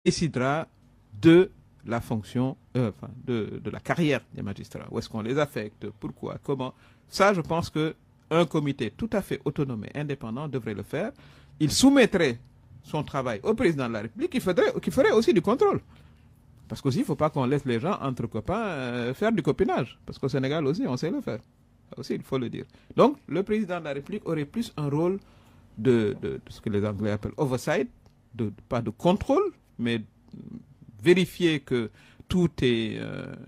décidera de la fonction, de la carrière des magistrats. Où est-ce qu'on les affecte, pourquoi, comment. Ça, je pense qu'un comité tout à fait autonome et indépendant devrait le faire. Il soumettrait son travail au président de la République qui ferait aussi du contrôle. Parce qu'aussi, il ne faut pas qu'on laisse les gens entre copains faire du copinage. Parce qu'au Sénégal aussi, on sait le faire. Ça aussi, il faut le dire. Donc, le président de la République aurait plus un rôle de ce que les Anglais appellent oversight, pas de contrôle, mais vérifier que tout est,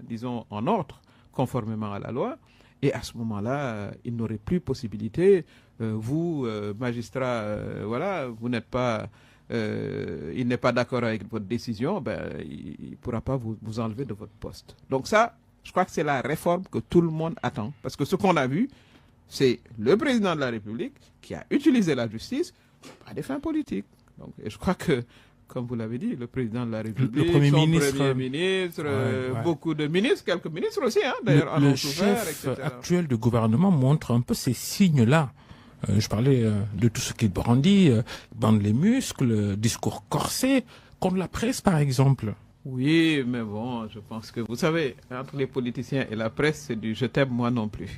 disons, en ordre, conformément à la loi. Et à ce moment-là, il n'aurait plus possibilité, vous, magistrat, voilà, vous n'êtes pas, il n'est pas d'accord avec votre décision, ben, il ne pourra pas vous enlever de votre poste. Donc ça, je crois que c'est la réforme que tout le monde attend. Parce que ce qu'on a vu, c'est le président de la République qui a utilisé la justice à des fins politiques. Donc, et je crois que, comme vous l'avez dit, le président de la République, le Premier ministre, beaucoup de ministres, quelques ministres aussi, hein, d'ailleurs, le chef actuel du gouvernement montre un peu ces signes-là. Je parlais de tout ce qu'il brandit, bande les muscles, discours corsé, contre la presse par exemple. Oui, mais bon, je pense que, vous savez, entre les politiciens et la presse, c'est du « je t'aime, moi non plus ».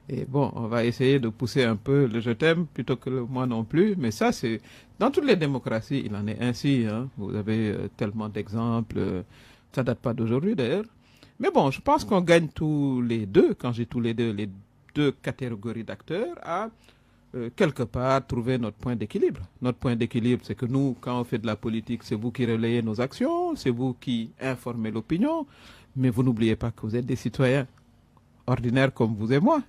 Et bon, on va essayer de pousser un peu le « je t'aime » plutôt que le « moi non plus ». Mais ça, c'est... Dans toutes les démocraties, il en est ainsi. Hein. Vous avez tellement d'exemples. Ça date pas d'aujourd'hui, d'ailleurs. Mais bon, je pense qu'on gagne tous les deux, quand j'ai tous les deux catégories d'acteurs, à quelque part trouver notre point d'équilibre. Notre point d'équilibre, c'est que nous, quand on fait de la politique, c'est vous qui relayez nos actions, c'est vous qui informez l'opinion, mais vous n'oubliez pas que vous êtes des citoyens ordinaires comme vous et moi.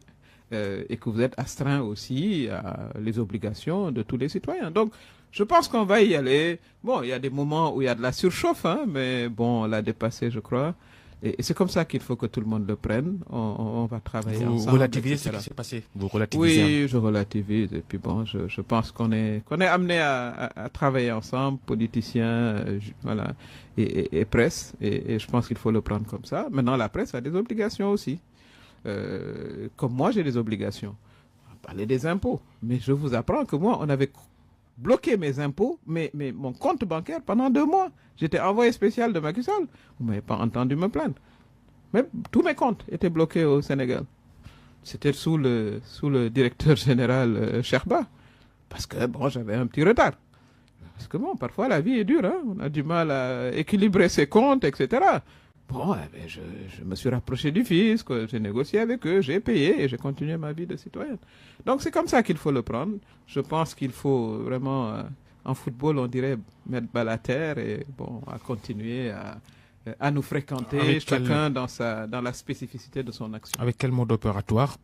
Et que vous êtes astreint aussi à les obligations de tous les citoyens. Donc, je pense qu'on va y aller. Bon, il y a des moments où il y a de la surchauffe, hein, mais bon, on l'a dépassé, je crois. Et c'est comme ça qu'il faut que tout le monde le prenne. On va travailler ensemble. Vous relativisez ce qui s'est passé. Vous relativisez. Oui, je relativise. Et puis bon, je pense qu'on est amené à travailler ensemble, politiciens, voilà, et presse. Et je pense qu'il faut le prendre comme ça. Maintenant, la presse a des obligations aussi. Comme moi, j'ai des obligations. On va parler des impôts. Mais je vous apprends que moi, on avait bloqué mes impôts, mais mon compte bancaire pendant 2 mois. J'étais envoyé spécial de Macky Sall. Vous m'avez pas entendu me plaindre. Mais tous mes comptes étaient bloqués au Sénégal. C'était sous le directeur général Sherba. Parce que, bon, j'avais un petit retard. Parce que, bon, parfois, la vie est dure. Hein. On a du mal à équilibrer ses comptes, etc. Bon, je me suis rapproché du fisc, j'ai négocié avec eux, j'ai payé et j'ai continué ma vie de citoyenne. Donc c'est comme ça qu'il faut le prendre. Je pense qu'il faut vraiment, en football, on dirait mettre balle à terre et bon, à continuer à nous fréquenter, avec chacun dans la spécificité de son action. Avec quel mode opératoire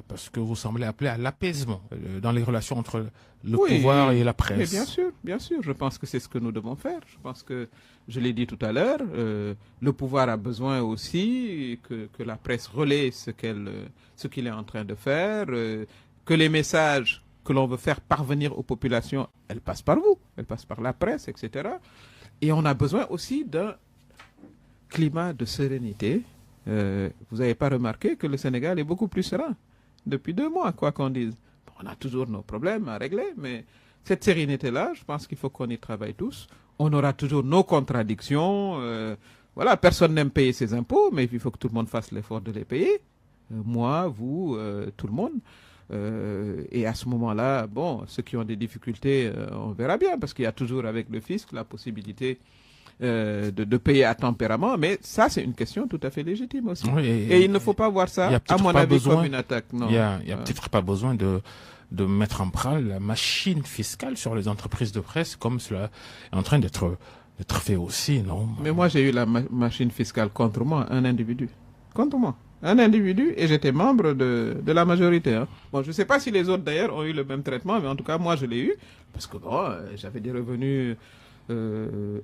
parce que vous semblez appeler à l'apaisement dans les relations entre le pouvoir et la presse. Mais bien sûr, je pense que c'est ce que nous devons faire. Je pense que, je l'ai dit tout à l'heure, le pouvoir a besoin aussi que la presse relaie ce qu'il est en train de faire, que les messages que l'on veut faire parvenir aux populations, elles passent par vous, elles passent par la presse, etc. Et on a besoin aussi d'un climat de sérénité. Vous n'avez pas remarqué que le Sénégal est beaucoup plus serein depuis 2 mois, quoi qu'on dise. Bon, on a toujours nos problèmes à régler, mais cette sérénité-là, je pense qu'il faut qu'on y travaille tous. On aura toujours nos contradictions. Voilà, personne n'aime payer ses impôts, mais il faut que tout le monde fasse l'effort de les payer. Moi, vous, tout le monde. Et à ce moment-là, bon, ceux qui ont des difficultés, on verra bien, parce qu'il y a toujours avec le fisc la possibilité de payer à tempérament, mais ça c'est une question tout à fait légitime aussi. Oui, et il ne faut pas voir ça, à mon avis, comme une attaque. Non. Il y a peut-être pas besoin de mettre en branle la machine fiscale sur les entreprises de presse, comme cela est en train d'être fait aussi, non? Mais moi j'ai eu la machine fiscale contre moi, un individu. Contre moi. Un individu, et j'étais membre de la majorité. Hein. Bon, je ne sais pas si les autres d'ailleurs ont eu le même traitement, mais en tout cas moi je l'ai eu, parce que bon, j'avais des revenus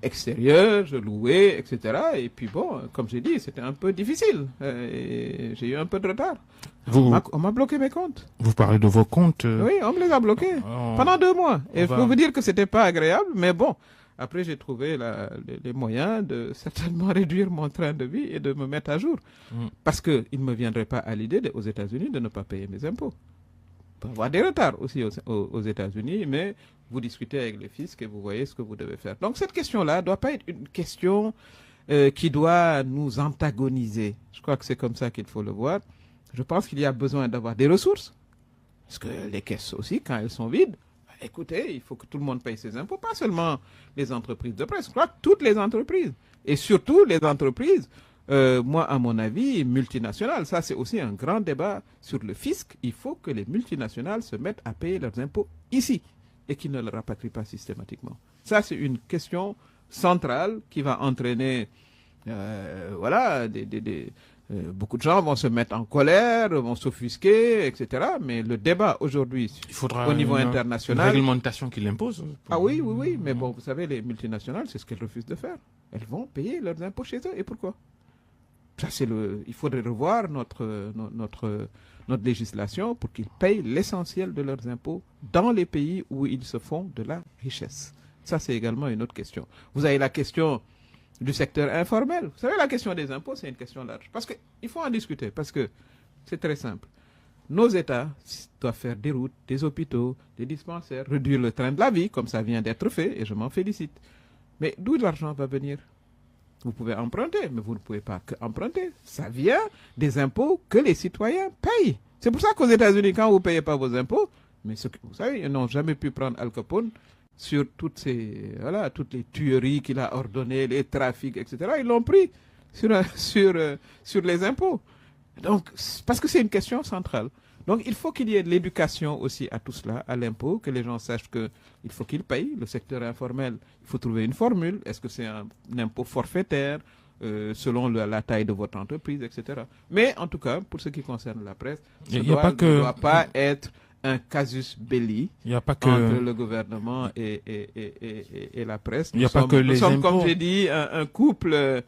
extérieur, je louais, etc. Et puis bon, comme j'ai dit, c'était un peu difficile. J'ai eu un peu de retard. On m'a bloqué mes comptes. Vous parlez de vos comptes Oui, on me les a bloqués pendant 2 mois. Et je peux vous dire que c'était pas agréable, mais bon. Après, j'ai trouvé les moyens de certainement réduire mon train de vie et de me mettre à jour. Parce qu'il ne me viendrait pas à l'idée aux États-Unis de ne pas payer mes impôts. peut avoir des retards aussi aux États-Unis, mais vous discutez avec le fisc et vous voyez ce que vous devez faire. Donc cette question-là ne doit pas être une question qui doit nous antagoniser. Je crois que c'est comme ça qu'il faut le voir. Je pense qu'il y a besoin d'avoir des ressources, parce que les caisses aussi, quand elles sont vides, écoutez, il faut que tout le monde paye ses impôts, pas seulement les entreprises de presse, je crois que toutes les entreprises, et surtout les entreprises, moi à mon avis, multinationales. Ça c'est aussi un grand débat sur le fisc. Il faut que les multinationales se mettent à payer leurs impôts ici, et qu'ils ne le rapatrient pas systématiquement. Ça, c'est une question centrale qui va entraîner, beaucoup de gens vont se mettre en colère, vont s'offusquer, etc. Mais le débat aujourd'hui, au niveau international... Une réglementation qui l'impose. Ah oui, mais bon, vous savez, les multinationales, c'est ce qu'elles refusent de faire. Elles vont payer leurs impôts chez eux. Et pourquoi? Ça, il faudrait revoir notre législation pour qu'ils payent l'essentiel de leurs impôts dans les pays où ils se font de la richesse. Ça, c'est également une autre question. Vous avez la question du secteur informel. Vous savez, la question des impôts, c'est une question large. Parce qu'il faut en discuter, parce que c'est très simple. Nos États doivent faire des routes, des hôpitaux, des dispensaires, réduire le train de la vie, comme ça vient d'être fait, et je m'en félicite. Mais d'où l'argent va venir? Vous pouvez emprunter, mais vous ne pouvez pas que emprunter. Ça vient des impôts que les citoyens payent. C'est pour ça qu'aux États-Unis, quand vous ne payez pas vos impôts, mais vous savez, ils n'ont jamais pu prendre Al Capone sur toutes les tueries qu'il a ordonnées, les trafics, etc. Ils l'ont pris sur les impôts. Donc, parce que c'est une question centrale. Donc, il faut qu'il y ait de l'éducation aussi à tout cela, à l'impôt, que les gens sachent qu'il faut qu'ils payent. Le secteur informel, il faut trouver une formule. Est-ce que c'est un impôt forfaitaire selon la taille de votre entreprise, etc. Mais en tout cas, pour ce qui concerne la presse, ça ne doit pas être un casus belli entre le gouvernement et la presse. Nous sommes, comme j'ai dit, un couple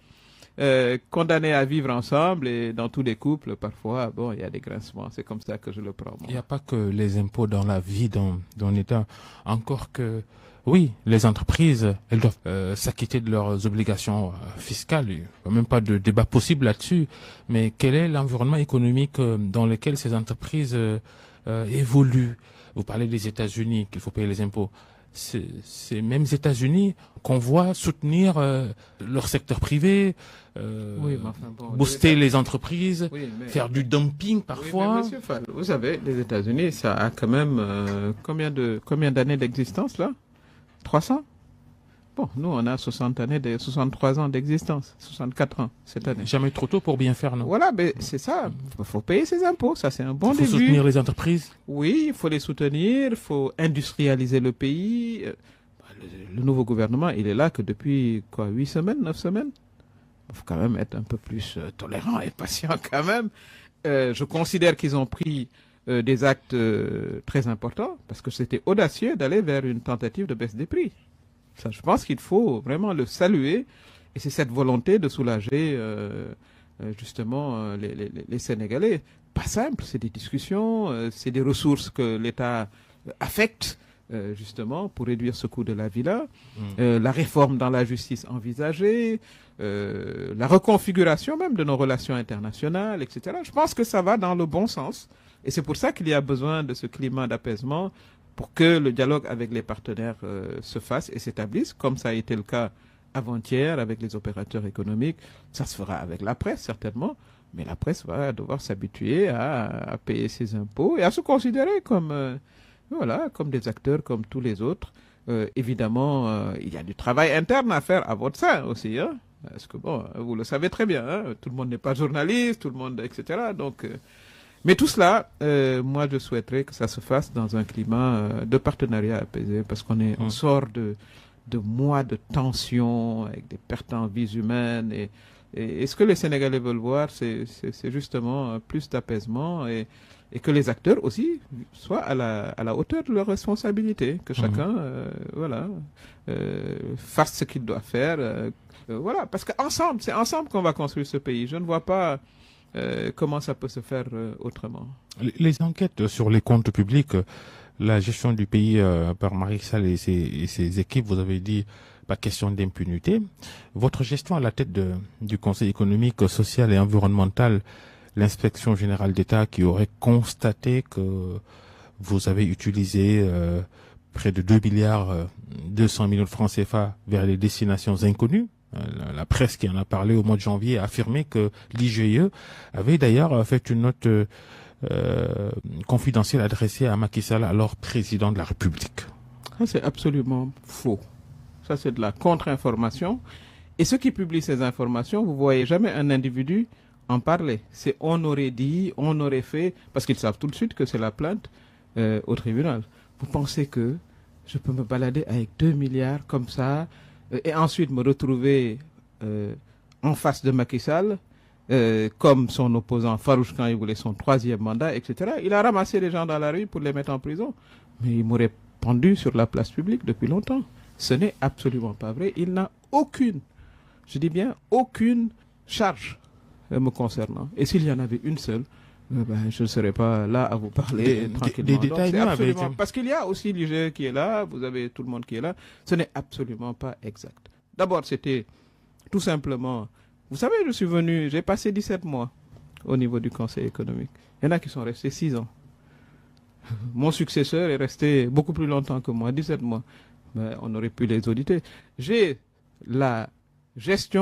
condamnés à vivre ensemble, et dans tous les couples, parfois, bon, il y a des grincements. C'est comme ça que je le prends. Il n'y a pas que les impôts dans la vie d'un État. Encore que, oui, les entreprises, elles doivent s'acquitter de leurs obligations fiscales. Il n'y a même pas de débat possible là-dessus. Mais quel est l'environnement économique dans lequel ces entreprises évoluent? Vous parlez des États-Unis, qu'il faut payer les impôts. Ces mêmes États-Unis qu'on voit soutenir leur secteur privé, booster les entreprises, faire du dumping parfois. Oui, mais Monsieur Fall, vous savez, les États-Unis, ça a quand même combien d'années d'existence là? 300? Bon, nous on a 63 ans d'existence, 64 ans cette année. Jamais trop tôt pour bien faire, non? Voilà, mais c'est ça. Il faut payer ses impôts, ça c'est un bon début. Il faut soutenir les entreprises. Oui, il faut les soutenir, il faut industrialiser le pays. Le nouveau gouvernement, il est là que depuis 8 semaines, 9 semaines. Il faut quand même être un peu plus tolérant et patient quand même. Je considère qu'ils ont pris des actes très importants, parce que c'était audacieux d'aller vers une tentative de baisse des prix. Ça, je pense qu'il faut vraiment le saluer, et c'est cette volonté de soulager justement les Sénégalais. Pas simple, c'est des discussions, c'est des ressources que l'État affecte justement pour réduire ce coût de la vie-là, la réforme dans la justice envisagée, la reconfiguration même de nos relations internationales, etc. Je pense que ça va dans le bon sens, et c'est pour ça qu'il y a besoin de ce climat d'apaisement, pour que le dialogue avec les partenaires se fasse et s'établisse, comme ça a été le cas avant-hier avec les opérateurs économiques. Ça se fera avec la presse, certainement, mais la presse va devoir s'habituer à payer ses impôts et à se considérer comme des acteurs comme tous les autres. Évidemment, il y a du travail interne à faire à votre sein aussi, hein, parce que bon, vous le savez très bien, hein, tout le monde n'est pas journaliste, tout le monde, etc. Donc... mais tout cela, moi, je souhaiterais que ça se fasse dans un climat de partenariat apaisé, parce on sort de mois de tension, avec des pertes en vies humaines, et ce que les Sénégalais veulent voir, c'est justement plus d'apaisement, et que les acteurs aussi soient à la hauteur de leurs responsabilités, que chacun, fasse ce qu'il doit faire, parce qu'ensemble, c'est ensemble qu'on va construire ce pays. Je ne vois pas comment ça peut se faire autrement. Les enquêtes sur les comptes publics, la gestion du pays par Macky Sall et ses équipes, vous avez dit pas question d'impunité. Votre gestion à la tête du Conseil économique, social et environnemental, l'inspection générale d'État qui aurait constaté que vous avez utilisé près de 2 milliards 200 millions de francs CFA vers les destinations inconnues. La presse qui en a parlé au mois de janvier a affirmé que l'IGE avait d'ailleurs fait une note confidentielle adressée à Macky Sall, alors président de la République. Ça, c'est absolument faux. Ça, c'est de la contre-information. Et ceux qui publient ces informations, vous voyez jamais un individu en parler. C'est on aurait dit, on aurait fait, parce qu'ils savent tout de suite que c'est la plainte au tribunal. Vous pensez que je peux me balader avec 2 milliards comme ça et ensuite me retrouver en face de Macky Sall comme son opposant Farouche quand il voulait son 3e mandat, etc. Il a ramassé les gens dans la rue pour les mettre en prison. Mais il m'aurait pendu sur la place publique depuis longtemps. Ce n'est absolument pas vrai. Il n'a aucune, je dis bien aucune charge me concernant. Et s'il y en avait une seule, je ne serais pas là à vous parler tranquillement. Des détails absolument, parce qu'il y a aussi l'IGE qui est là, vous avez tout le monde qui est là. Ce n'est absolument pas exact. D'abord, c'était tout simplement... Vous savez, je suis venu, j'ai passé 17 mois au niveau du Conseil économique. Il y en a qui sont restés 6 ans. Mon successeur est resté beaucoup plus longtemps que moi, 17 mois. Mais on aurait pu les auditer. J'ai la gestion